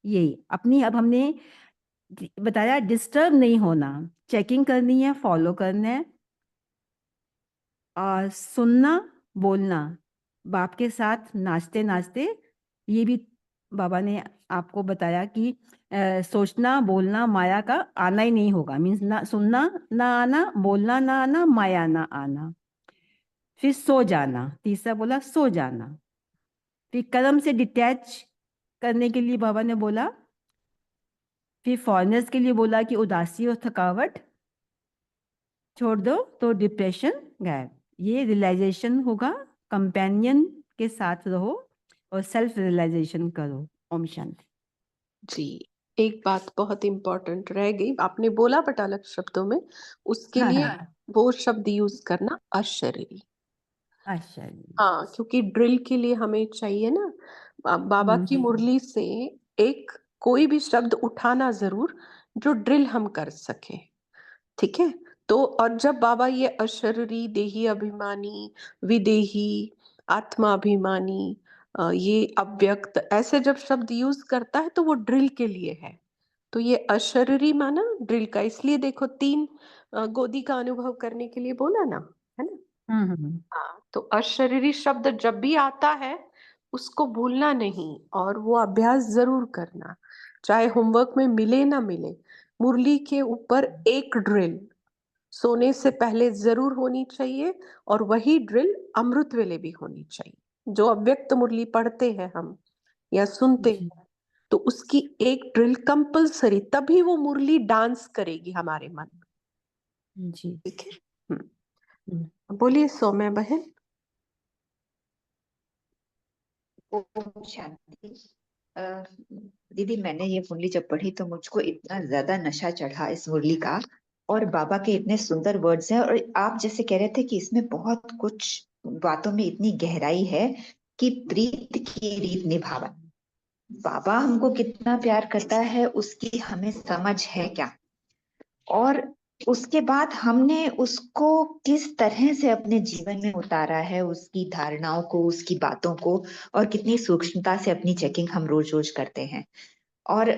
यही अपनी, अब हमने बताया डिस्टर्ब नहीं होना, चेकिंग करनी है, फॉलो करना है, और सुनना, बोलना, बाप के साथ नाचते नाचते। ये भी बाबा ने आपको बताया कि सोचना बोलना माया का आना ही नहीं होगा, मीन्स ना सुनना ना आना, बोलना ना आना, माया ना आना। फिर सो जाना, तीसरा बोला सो जाना। फिर कर्म से डिटैच करने के लिए बाबा ने बोला। फिर फॉरेनर्स के लिए बोला कि उदासी और थकावट छोड़ दो तो डिप्रेशन गायब। ये रियलाइजेशन होगा, कंपेनियन के साथ रहो और सेल्फ रियलाइजेशन करो। ओम शांति। जी, एक बात बहुत इंपॉर्टेंट रह गई, आपने बोला बट अलग शब्दों में, उसके हाँ लिए हाँ वो शब्द यूज करना अशरीरी। अच्छा जी। हाँ, क्योंकि ड्रिल के लिए हमें चाहिए ना बाबा की मुरली से एक कोई भी शब्द उठाना जरूर जो ड्रिल हम कर सके। ठीक है। तो और जब बाबा ये अशरीरी, देही अभिमानी, विदेही, आत्माभिमानी, ये अव्यक्त ऐसे जब शब्द यूज करता है तो वो ड्रिल के लिए है। तो ये अशरीरी माना ड्रिल का, इसलिए देखो 3 गोदी का अनुभव करने के लिए बोला ना, है ना। हाँ, तो अशरीरी शब्द जब भी आता है उसको भूलना नहीं और वो अभ्यास जरूर करना, चाहे होमवर्क में मिले ना मिले। मुरली के ऊपर एक ड्रिल सोने से पहले जरूर होनी चाहिए, और वही ड्रिल अमृत वेले भी होनी चाहिए। जो अव्यक्त मुरली पढ़ते हैं हम या सुनते जी हैं, तो उसकी एक ड्रिल कंपलसरी, तभी वो मुरली डांस करेगी हमारे मन में। जी। ठीक है। बोलिए सौम्या बहन। ओम शांति। अ, दीदी मैंने ये मुरली जब पढ़ी तो मुझको इतना ज्यादा नशा चढ़ा इस मुरली का, और बाबा के इतने सुंदर वर्ड्स हैं, और आप जैसे कह रहे थे कि इसमें बहुत कुछ बातों में इतनी गहराई है कि प्रीत की रीत निभावन। बाबा हमको कितना प्यार करता है उसकी हमें समझ है क्या, और उसके बाद हमने उसको किस तरह से अपने जीवन में उतारा है, उसकी धारणाओं को, उसकी बातों को, और कितनी सूक्ष्मता से अपनी चेकिंग हम रोज रोज करते हैं। और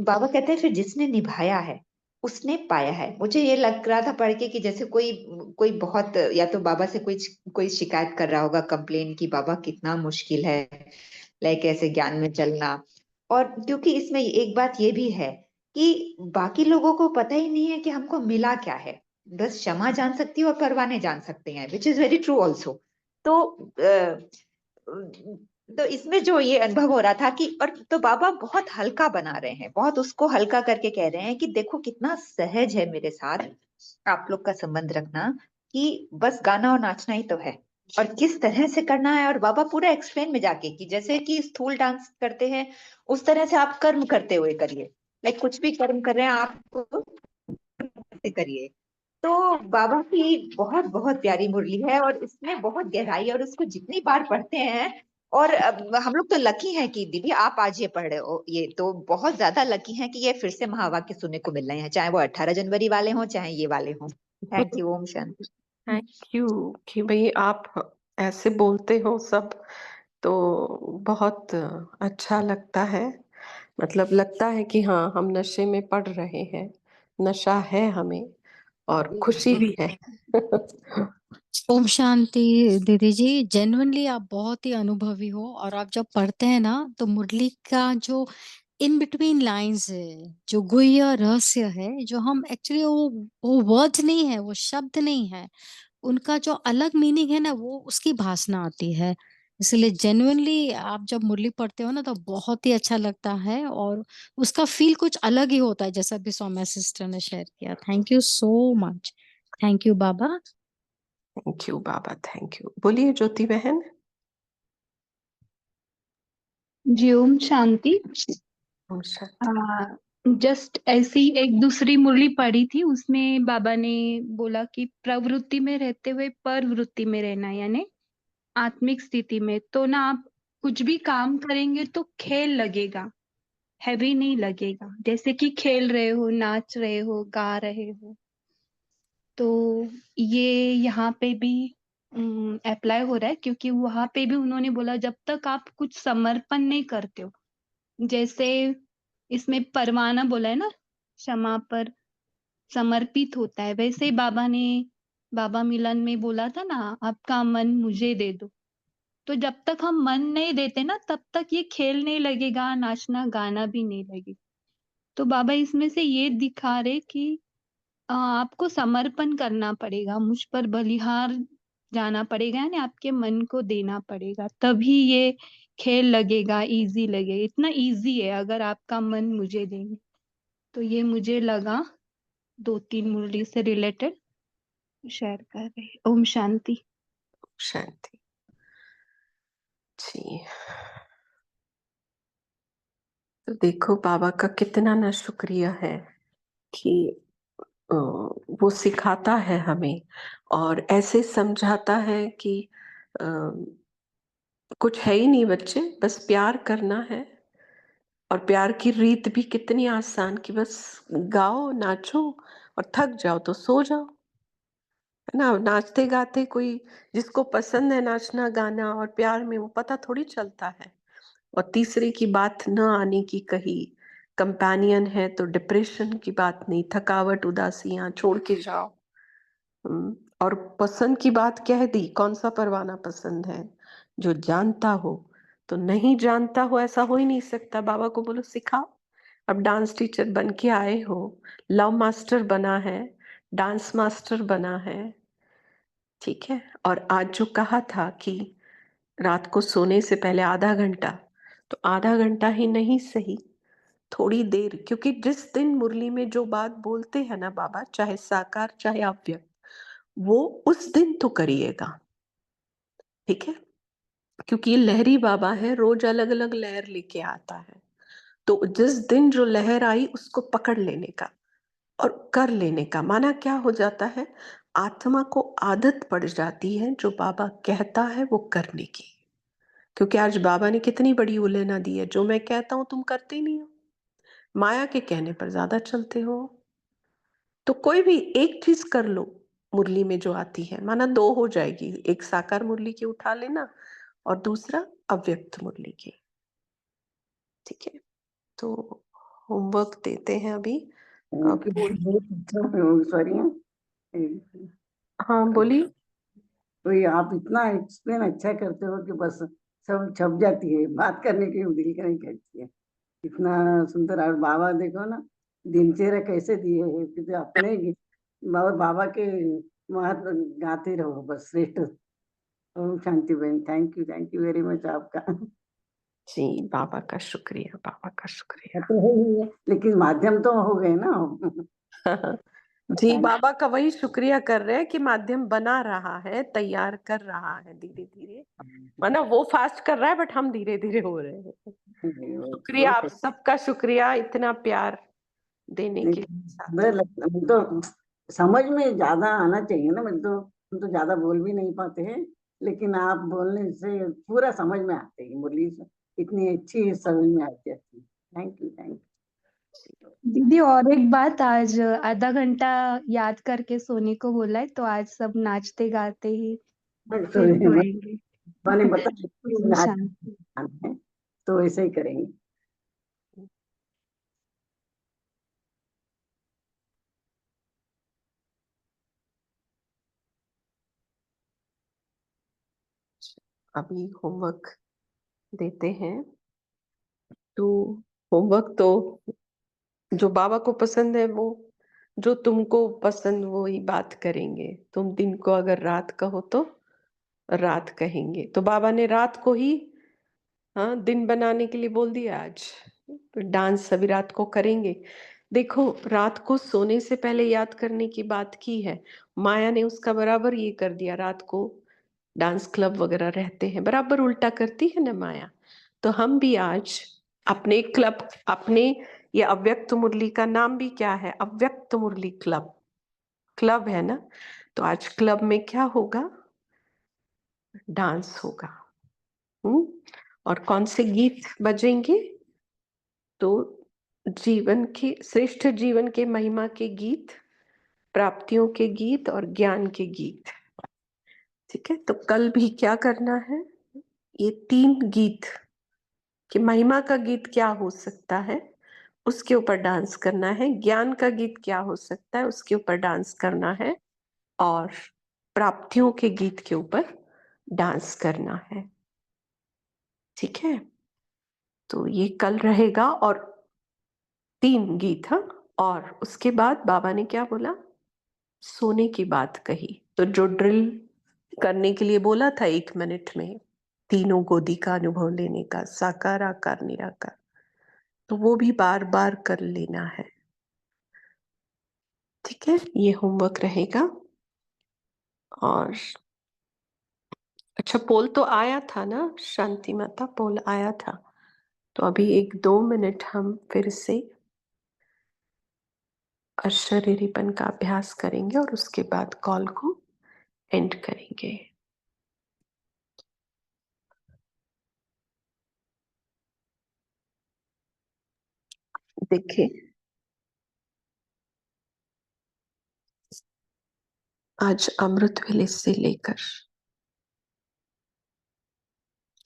बाबा कहते हैं फिर जिसने निभाया है उसने पाया है। मुझे ये लग रहा था पढ़ के कि जैसे कोई कोई बहुत, या तो बाबा से कोई कोई शिकायत कर रहा होगा, कंप्लेन की बाबा कितना मुश्किल है लाइक ऐसे ज्ञान में चलना। और क्योंकि इसमें एक बात ये भी है कि बाकी लोगों को पता ही नहीं है कि हमको मिला क्या है, बस क्षमा जान सकती है और परवाने जान सकते हैं, which is very true also. तो तो इसमें जो ये अनुभव हो रहा था कि, और तो बाबा बहुत हल्का बना रहे हैं, बहुत उसको हल्का करके कह रहे हैं कि देखो कितना सहज है मेरे साथ आप लोग का संबंध रखना, कि बस गाना और नाचना ही तो है, और किस तरह से करना है। और बाबा पूरा एक्सप्लेन में जाके कि जैसे कि स्थूल डांस करते हैं उस तरह से आप कर्म करते हुए करिए, लाइक कुछ भी कर्म कर रहे हैं आप करिए। तो बाबा की बहुत बहुत प्यारी मुरली है, और इसमें बहुत गहराई है, और उसको जितनी बार पढ़ते हैं, और हम लोग तो लकी हैं कि दीदी आप आज ये पढ़ रहे हो, ये तो बहुत ज्यादा लकी हैं कि ये फिर से महावाक्य सुनने को मिल रहे हैं, चाहे वो 18 जनवरी वाले हों चाहे ये वाले हों। Thank you. ओम शांति। थैंक यू कि भाई आप ऐसे बोलते हो सब, तो बहुत अच्छा लगता है। मतलब लगता है कि हाँ, हम नशे में पड़ रहे हैं, नशा है हमें और खुशी भी है। ओम शांति दीदी जी, जेन्युइनली आप बहुत ही अनुभवी हो, और आप जब पढ़ते हैं ना तो मुरली का जो इन बिटवीन लाइंस है, जो गुह्य रहस्य है, जो हम एक्चुअली वो वर्ड्स नहीं है, वो शब्द नहीं है, उनका जो अलग मीनिंग है ना, वो उसकी भासना आती है। इसलिए जेन्युइनली आप जब मुरली पढ़ते हो ना तो बहुत ही अच्छा लगता है और उसका फील कुछ अलग ही होता है, जैसा भी सौम्या सिस्टर ने शेयर किया। Thank you so much. Thank you Baba. Thank you Baba, thank you. बोलिए ज्योति बहन। जी ओम शांति। ओम शांति। जस्ट ऐसी एक दूसरी मुरली पढ़ी थी, उसमें बाबा ने बोला कि प्रवृत्ति में रहते हुए परवृत्ति में रहना, यानी आत्मिक स्थिति में। तो ना आप कुछ भी काम करेंगे तो खेल लगेगा, हैवी नहीं लगेगा। जैसे कि खेल रहे हो, नाच रहे हो, गा रहे हो। तो ये यहाँ पे भी अप्लाई हो रहा है, क्योंकि वहां पे भी उन्होंने बोला जब तक आप कुछ समर्पण नहीं करते हो, जैसे इसमें परवाना बोला है ना, क्षमा पर समर्पित होता है, वैसे ही बाबा मिलन में बोला था ना, आपका मन मुझे दे दो। तो जब तक हम मन नहीं देते ना, तब तक ये खेल नहीं लगेगा, नाचना गाना भी नहीं लगेगा। तो बाबा इसमें से ये दिखा रहे कि आपको समर्पण करना पड़ेगा, मुझ पर बलिहार जाना पड़ेगा, यानी आपके मन को देना पड़ेगा, तभी ये खेल लगेगा, इजी लगेगा। इतना इजी है अगर आपका मन मुझे देंगे। तो ये मुझे लगा 2-3 मुरली से रिलेटेड शेयर कर रहे हैं। ओम शांति। शांति जी। तो देखो बाबा का कितना ना शुक्रिया है कि वो सिखाता है हमें और ऐसे समझाता है कि अ, कुछ है ही नहीं बच्चे, बस प्यार करना है। और प्यार की रीत भी कितनी आसान कि बस गाओ, नाचो और थक जाओ तो सो जाओ, है ना। नाचते गाते कोई जिसको पसंद है नाचना गाना और प्यार में, वो पता थोड़ी चलता है। और तीसरे की बात न आने की कही, कंपेनियन है तो डिप्रेशन की बात नहीं, थकावट उदासियां छोड़ के जाओ। और पसंद की बात कह दी, कौन सा परवाना पसंद है, जो जानता हो। तो नहीं जानता हो ऐसा हो ही नहीं सकता। बाबा को बोलो सिखाओ। अब डांस टीचर बन के आए हो, लव मास्टर बना है, डांस मास्टर बना है, ठीक है। और आज जो कहा था कि रात को सोने से पहले आधा घंटा, तो आधा घंटा ही नहीं सही, थोड़ी देर, क्योंकि जिस दिन मुरली में जो बात बोलते हैं ना बाबा, चाहे साकार चाहे अव्यक्त, वो उस दिन तो करिएगा, ठीक है। क्योंकि ये लहरी बाबा है, रोज अलग अलग लहर लेके आता है। तो जिस दिन जो लहर आई उसको पकड़ लेने का और कर लेने का। माना क्या हो जाता है, आत्मा को आदत पड़ जाती है जो बाबा कहता है वो करने की। क्योंकि आज बाबा ने कितनी बड़ी उलेना दी है, जो मैं कहता हूं तुम करते नहीं हो, माया के कहने पर ज्यादा चलते हो। तो कोई भी एक चीज कर लो मुरली में जो आती है, माना दो हो जाएगी, एक साकार मुरली की उठा लेना और दूसरा अव्यक्त मुरली की, ठीक है। तो होमवर्क देते हैं अभी। सॉरी। हाँ बोलिए। तो ये आप इतना एक्सप्लेन अच्छा करते हो कि बस सब छप जाती है, बात करने की दिल का नहीं कहती है। इतना सुंदर। और बाबा देखो ना दिनचर्या कैसे दिए है कि जो अपने बाबा के महत्व गाते रहो बस श्रेष्ठ। ओम शांति बहन, थैंक यू वेरी मच आपका। जी बाबा का शुक्रिया, बाबा का शुक्रिया। तो है ही है, लेकिन माध्यम तो हो गए ना। जी बाबा का वही शुक्रिया कर रहे हैं कि माध्यम बना रहा है, तैयार कर रहा है धीरे धीरे। माना वो फास्ट कर रहा है बट हम धीरे धीरे हो रहे हैं। शुक्रिया, आप सबका शुक्रिया इतना प्यार देने के लिए। तो समझ में ज्यादा आना चाहिए ना। मैं तो हम तो ज्यादा बोल भी नहीं पाते हैं, लेकिन आप बोलने से पूरा समझ में आते हैं। मुरली से इतनी अच्छी समझ में आती है। Thank you. दीदी और एक बात, आज आधा घंटा याद करके सोने को बोला है, तो आज सब नाचते गाते ही फिर सोएंगे। मैंने ओम बताया शांति। तो ऐसे ही करेंगे। अभी होमवर्क देते हैं। तो होमवर्क तो जो बाबा को पसंद है वो, जो तुमको पसंद वो ही बात करेंगे। तुम दिन को अगर रात का हो तो रात कहेंगे। तो बाबा ने रात को ही दिन बनाने के लिए बोल दिया आज। तो डांस अभी रात को करेंगे। देखो, रात को सोने से पहले याद करने की बात की है। माया ने उसका बराबर ये कर दिया। रात को डांस क्लब वगैरह रहते हैं, बराबर उल्टा करती है ना माया। तो हम भी आज अपने क्लब, अपने ये अव्यक्त मुरली का नाम भी क्या है? अव्यक्त मुरली क्लब। क्लब है ना, तो आज क्लब में क्या होगा? डांस होगा। और कौन से गीत बजेंगे? तो जीवन के, श्रेष्ठ जीवन के महिमा के गीत, प्राप्तियों के गीत और ज्ञान के गीत। ठीक है, तो कल भी क्या करना है? ये 3 गीत कि महिमा का गीत क्या हो सकता है, उसके ऊपर डांस करना है। ज्ञान का गीत क्या हो सकता है, उसके ऊपर डांस करना है। और प्राप्तियों के गीत के ऊपर डांस करना है। ठीक है, तो ये कल रहेगा। और 3 गीत। और उसके बाद बाबा ने क्या बोला? सोने की बात कही। तो जो ड्रिल करने के लिए बोला था 1 मिनट में, तीनों गोदी का अनुभव लेने का, साकार आकार निराकार, तो वो भी बार बार कर लेना है। ठीक है, ये होमवर्क रहेगा। और अच्छा, पोल तो आया था ना शांति माता, पोल आया था। तो अभी 1-2 मिनट हम फिर से अशरीरीपन का अभ्यास करेंगे और उसके बाद कॉल को एंड करेंगे। देखिए, आज अमृत वेले से लेकर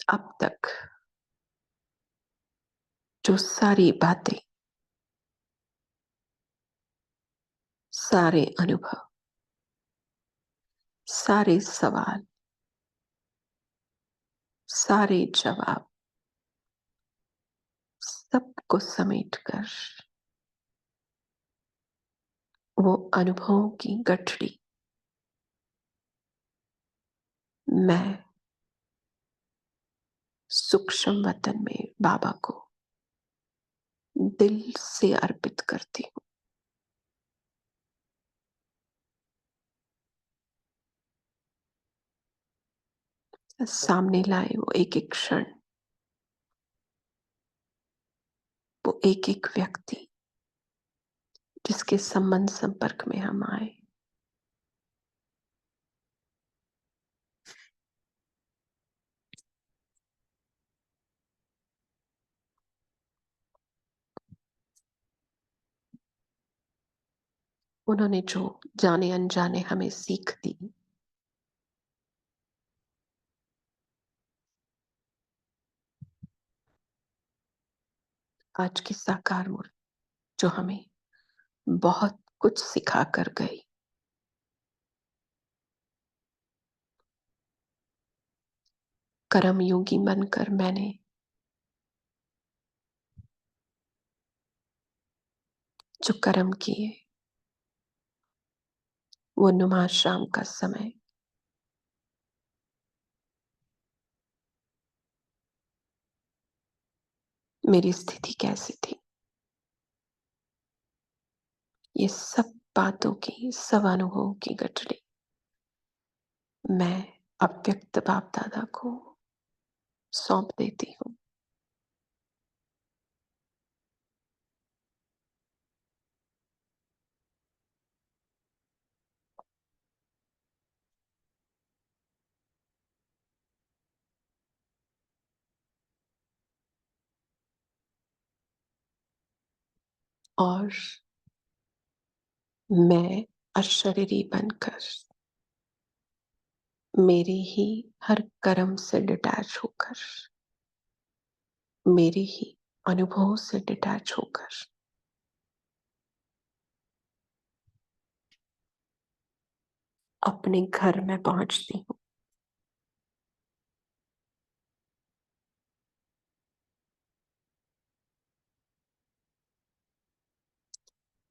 अब तक जो सारी बातें, सारे अनुभव, सारे सवाल, सारे जवाब, सबको समेटकर वो अनुभवों की गठड़ी मैं सूक्ष्म वतन में बाबा को दिल से अर्पित करती हूँ। सामने लाए वो एक एक क्षण, वो एक एक व्यक्ति जिसके संबंध संपर्क में हम आए। उन्होंने जो जाने अनजाने हमें सीख दी, आज की साकार मूर्ति जो हमें बहुत कुछ सिखा कर गई। कर्मयोगी बनकर मैंने जो कर्म किए, वो नुमा शाम का समय मेरी स्थिति कैसी थी, ये सब बातों की, सब अनुभवों की गठड़ी मैं अव्यक्त बाप दादा को सौंप देती हूँ। और मैं अशरीरी बनकर मेरे ही हर कर्म से डिटैच होकर, मेरे ही अनुभवों से डिटैच होकर अपने घर में पहुंचती हूँ।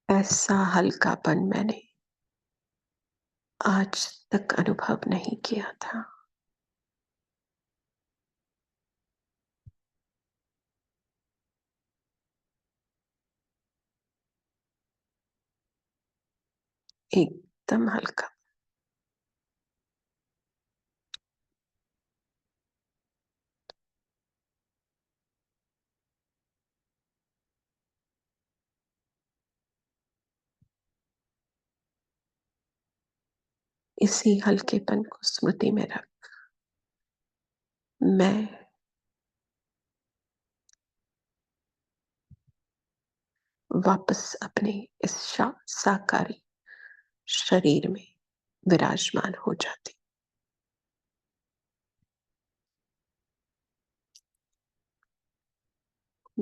ऐसा हल्कापन मैंने आज तक अनुभव नहीं किया था। एकदम हल्का। इसी हल्केपन को स्मृति में रख मैं वापस अपने इस साकारी शरीर में विराजमान हो जाती।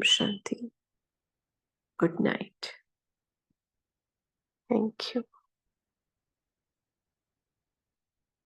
शांति। Good night. Thank you.